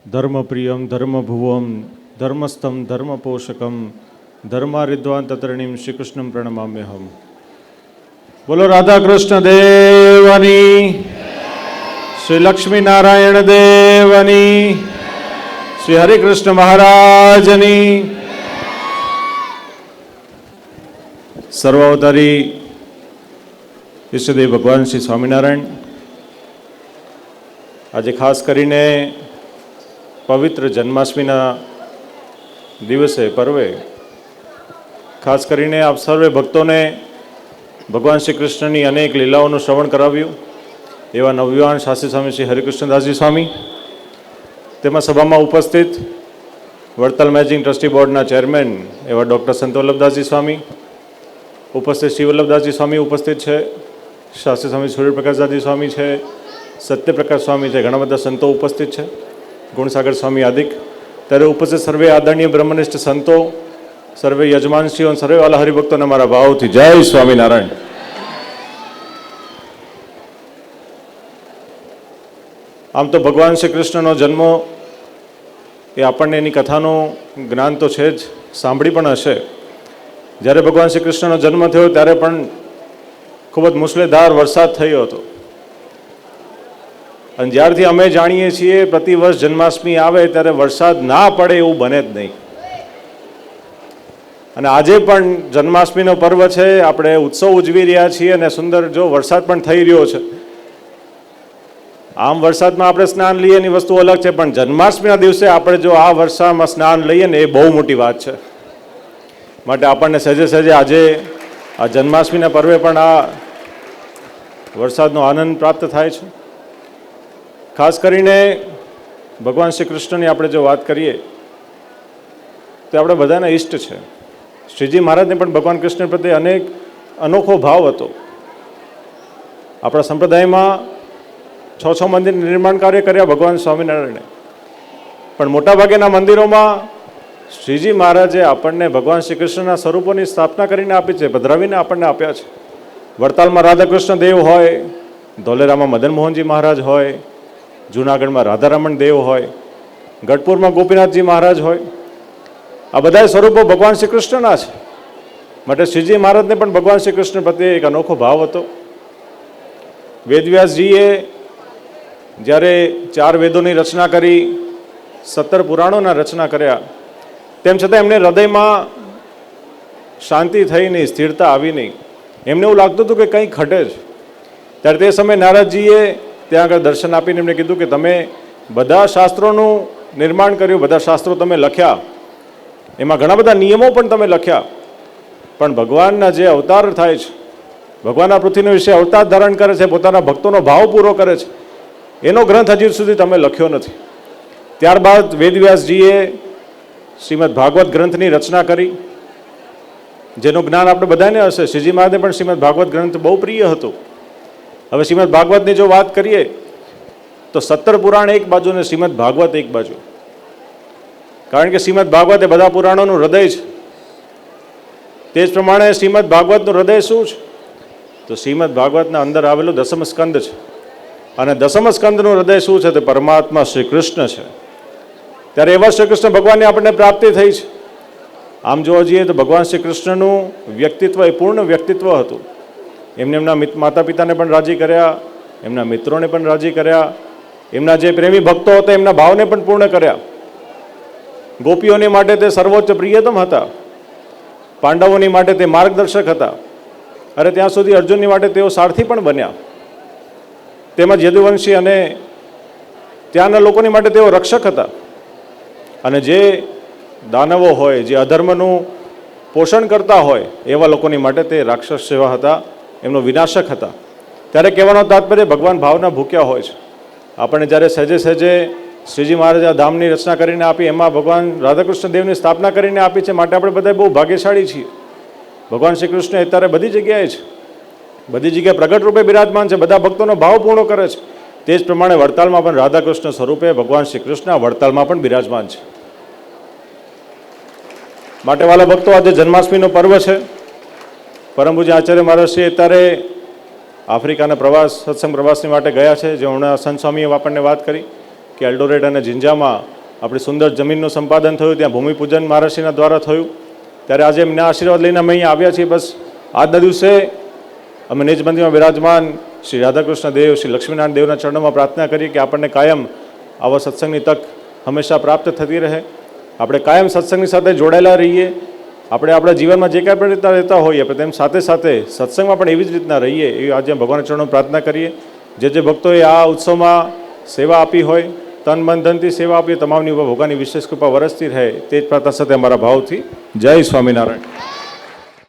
ધર્મપ્રિયમ ધર્મભુવમ ધર્મસ્થમ ધર્મપોષકમ ધર્મારિદ્વાન તત્રણીમ શ્રીકૃષ્ણમ પ્રણમામ્યહમ. બોલો રાધા કૃષ્ણ દેવની, શ્રી લક્ષ્મી નારાયણ દેવની, શ્રી હરિકૃષ્ણ મહારાજની. સર્વાવતારી ઈષ્ટદેવ ભગવાન શ્રી સ્વામિનારાયણ આજે ખાસ કરીને પવિત્ર જન્માષ્ટમીના દિવસે પર્વે ખાસ કરીને આપ સર્વે ભક્તોને ભગવાન શ્રી કૃષ્ણની અનેક લીલાઓનું શ્રવણ કરાવ્યું એવા નવયુવાન શાસ્ત્રી સ્વામી શ્રી હરિકૃષ્ણદાસજી સ્વામી, તેમાં સભામાં ઉપસ્થિત વડતાલ મેનેજિંગ ટ્રસ્ટી બોર્ડના ચેરમેન એવા ડૉક્ટર સંત વલ્લભદાસજી સ્વામી, ઉપસ્થિત શ્રી વલ્લભદાસજી સ્વામી ઉપસ્થિત છે, શાસ્ત્રી સ્વામી સૂર્યપ્રકાશદાસજી સ્વામી છે, સત્યપ્રકાશ સ્વામી છે, ઘણા બધા સંતો ઉપસ્થિત છે, ગુણસાગર સ્વામી આદિક. ત્યારે ઉપસ્થિત સર્વે આદરણીય બ્રહ્મનિષ્ઠ સંતો, સર્વે યજમાનશ્રીઓ, સર્વે વાલા હરિભક્તોને મારા ભાવથી જય સ્વામિનારાયણ. આમ તો ભગવાન શ્રી કૃષ્ણનો જન્મ એ આપણને એની કથાનું જ્ઞાન તો છે જ, સાંભળી પણ હશે. જ્યારે ભગવાન શ્રી કૃષ્ણનો જન્મ થયો ત્યારે પણ ખૂબ જ મુશળધાર વરસાદ થયો હતો. અને જ્યારથી અમે જાણીએ છીએ પ્રતિવર્ષ જન્માષ્ટમી આવે ત્યારે વરસાદ ના પડે એવું બને જ નહીં. અને આજે પણ જન્માષ્ટમીનો પર્વ છે, આપણે ઉત્સવ ઉજવી રહ્યા છીએ અને સુંદર જો વરસાદ પણ થઈ રહ્યો છે. આમ વરસાદમાં આપણે સ્નાન લઈએ એની વસ્તુ અલગ છે, પણ જન્માષ્ટમીના દિવસે આપણે જો આ વરસાદમાં સ્નાન લઈએ ને એ બહુ મોટી વાત છે. માટે આપણને સહેજે સહેજે આજે આ જન્માષ્ટમીના પર્વે પણ આ વરસાદનો આનંદ પ્રાપ્ત થાય છે. ખાસ કરીને ભગવાન શ્રી કૃષ્ણની આપણે જો વાત કરીએ તો આપણે બધાના ઈષ્ટ છે. શ્રીજી મહારાજને પણ ભગવાન કૃષ્ણ પ્રત્યે અનોખો ભાવ હતો. આપણા સંપ્રદાયમાં 6 મંદિર નિર્માણ કાર્ય કર્યા ભગવાન સ્વામિનારાયણે, પણ મોટાભાગેના મંદિરોમાં શ્રીજી મહારાજે આપણને ભગવાન શ્રી કૃષ્ણના સ્વરૂપોની સ્થાપના કરીને આપી છે, પધરાવીને આપણને આપ્યા છે. વડતાલમાં રાધાકૃષ્ણ દેવ હોય, ધોલેરામાં મદન મોહનજી મહારાજ હોય, જૂનાગઢમાં રાધારમણ દેવ હોય, ગઢપુરમાં ગોપીનાથજી મહારાજ હોય. આ બધા સ્વરૂપો ભગવાન શ્રી કૃષ્ણના છે. માટે શ્રીજી મહારાજને પણ ભગવાન શ્રી કૃષ્ણ પ્રત્યે એક અનોખો ભાવ હતો. વેદવ્યાસજીએ જ્યારે 4 વેદોની રચના કરી, 17 પુરાણોના રચના કર્યા, તેમ છતાં એમને હૃદયમાં શાંતિ થઈ નહીં, સ્થિરતા આવી નહીં. એમને એવું લાગતું હતું કે કંઈ ખટે છે. ત્યારે તે સમયે નારદજીએ ત્યાં આગળ દર્શન આપીને એમને કીધું કે તમે બધા શાસ્ત્રોનું નિર્માણ કર્યું, બધા શાસ્ત્રો તમે લખ્યા, એમાં ઘણા બધા નિયમો પણ તમે લખ્યા, પણ ભગવાનના જે અવતાર થાય છે, ભગવાનના પૃથ્વીના વિશે અવતાર ધારણ કરે છે, પોતાના ભક્તોનો ભાવ પૂરો કરે છે, એનો ગ્રંથ હજી સુધી તમે લખ્યો નથી. ત્યારબાદ વેદવ્યાસજીએ શ્રીમદ ભાગવત ગ્રંથની રચના કરી, જેનું જ્ઞાન આપણે બધાને હશે. શ્રીજી મહારાજને પણ શ્રીમદ ભાગવત ગ્રંથ બહુ પ્રિય હતો. હવે શ્રીમદ ભાગવતની જો વાત કરીએ તો 17 પુરાણ એક બાજુ ને શ્રીમદ ભાગવત એક બાજુ. કારણ કે શ્રીમદ ભાગવત એ બધા પુરાણોનું હૃદય છે. તે જ પ્રમાણે શ્રીમદ ભાગવતનું હૃદય શું છે? તો શ્રીમદ ભાગવતના અંદર આવેલું દસમ સ્કંદ છે. અને દસમ સ્કંદનું હૃદય શું છે? તે પરમાત્મા શ્રી કૃષ્ણ છે. ત્યારે એવા શ્રી કૃષ્ણ ભગવાનની આપણને પ્રાપ્તિ થઈ છે. આમ જોવા જઈએ તો ભગવાન શ્રી કૃષ્ણનું વ્યક્તિત્વ એ પૂર્ણ વ્યક્તિત્વ હતું. એમને એમના માતા પિતાને પણ રાજી કર્યા, એમના મિત્રોને પણ રાજી કર્યા, એમના જે પ્રેમી ભક્તો હતા એમના ભાવને પણ પૂર્ણ કર્યા. ગોપીઓની માટે તે સર્વોચ્ચ પ્રિયતમ હતા, પાંડવોની માટે તે માર્ગદર્શક હતા, અરે ત્યાં સુધી અર્જુનની માટે તેઓ સારથી પણ બન્યા. તેમજ યદુવંશી અને ત્યાંના લોકોની માટે તેઓ રક્ષક હતા. અને જે દાનવો હોય, જે અધર્મનું પોષણ કરતા હોય એવા લોકોની માટે તે રાક્ષસ સેવા હતા, એમનો વિનાશક હતા. ત્યારે કહેવાનો તાત્પર્ય ભગવાન ભાવના ભૂખ્યા હોય છે. આપણને જ્યારે સહેજે સહેજે શ્રીજી મહારાજે આ ધામની રચના કરીને આપી, એમાં ભગવાન રાધાકૃષ્ણ દેવની સ્થાપના કરીને આપી છે. માટે આપણે બધા બહુ ભાગ્યશાળી છીએ. ભગવાન શ્રી કૃષ્ણ અત્યારે બધી જગ્યાએ છે, બધી જગ્યાએ પ્રગટ રૂપે બિરાજમાન છે, બધા ભક્તોનો ભાવ પૂર્ણ કરે છે. તે જ પ્રમાણે વડતાલમાં પણ રાધાકૃષ્ણ સ્વરૂપે ભગવાન શ્રી કૃષ્ણ વડતાલમાં પણ બિરાજમાન છે. માટે વાલા ભક્તો, આજે જન્માષ્ટમીનો પર્વ છે. પરમ પૂજ્ય આચાર્ય મહારાજશ્રી અત્યારે આફ્રિકાના સત્સંગ પ્રવાસની માટે ગયા છે. જે હમણાં સંત સ્વામીએ આપણને વાત કરી કે એલ્ડોરેટ અને ઝિંઝામાં આપણી સુંદર જમીનનું સંપાદન થયું, ત્યાં ભૂમિપૂજન મહારાષ્ટ્રીના દ્વારા થયું. ત્યારે આજે એમના આશીર્વાદ લઈને અમે અહીં આવ્યા છીએ. બસ આજના દિવસે અમે નિજ મંદિરમાં વિરાજમાન શ્રી રાધાકૃષ્ણ દેવ, શ્રી લક્ષ્મીનારાયણ દેવના ચરણોમાં પ્રાર્થના કરીએ કે આપણને કાયમ આવા સત્સંગની તક હંમેશા પ્રાપ્ત થતી રહે, આપણે કાયમ સત્સંગની સાથે જોડાયેલા રહીએ. આપણે આપણા જીવનમાં જે કાંઈ પણ રીતના રહેતા હોઈએ આપણે તેમ સાથે સાથે સત્સંગમાં પણ એવી જ રીતના રહીએ એવી આજે ભગવાનના ચરણોમાં પ્રાર્થના કરીએ. જે ભક્તોએ આ ઉત્સવમાં સેવા આપી હોય, તન મન ધનથી સેવા આપી, તમામની ઉપર ભગવાનની વિશેષ કૃપા વરસતી રહે તે જ પ્રાર્થના સાથે અમારા ભાવથી જય સ્વામિનારાયણ.